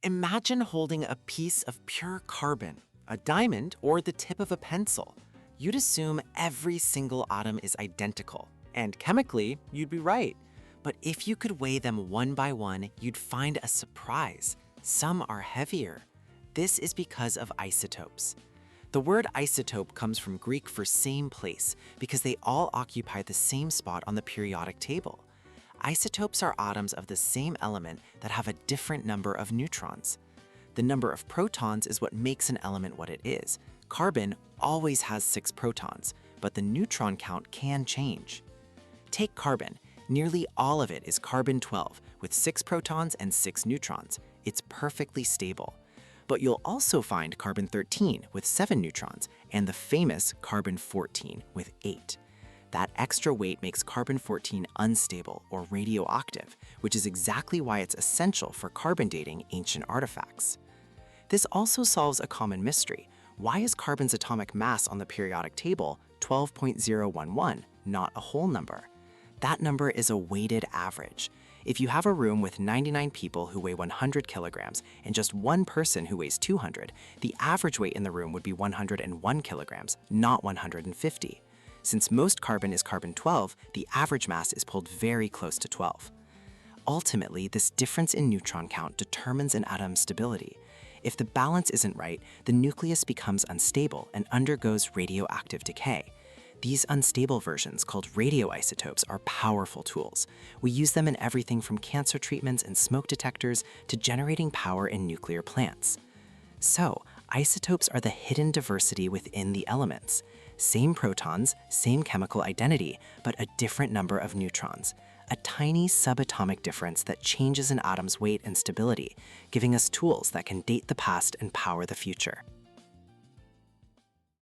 Imagine holding a piece of pure carbon, a diamond, or the tip of a pencil. You'd assume every single atom is identical, and chemically, you'd be right. But if you could weigh them one by one, you'd find a surprise. Some are heavier. This is because of isotopes. The word isotope comes from Greek for same place because they all occupy the same spot on the periodic table. Isotopes are atoms of the same element that have a different number of neutrons. The number of protons is what makes an element what it is. Carbon always has 6 protons, but the neutron count can change. Take carbon. Nearly all of it is carbon-12 with 6 protons and 6 neutrons. It's perfectly stable. But you'll also find carbon-13 with 7 neutrons and the famous carbon-14 with 8. That extra weight makes carbon-14 unstable or radioactive, which is exactly why it's essential for carbon dating ancient artifacts. This also solves a common mystery. Why is carbon's atomic mass on the periodic table 12.011, not a whole number? That number is a weighted average. If you have a room with 99 people who weigh 100 kilograms and just one person who weighs 200, the average weight in the room would be 101 kilograms, not 150. Since most carbon is carbon-12, the average mass is pulled very close to 12. Ultimately, this difference in neutron count determines an atom's stability. If the balance isn't right, the nucleus becomes unstable and undergoes radioactive decay. These unstable versions, called radioisotopes, are powerful tools. We use them in everything from cancer treatments and smoke detectors to generating power in nuclear plants. So, isotopes are the hidden diversity within the elements. Same protons, same chemical identity, but a different number of neutrons. A tiny subatomic difference that changes an atom's weight and stability, giving us tools that can date the past and power the future.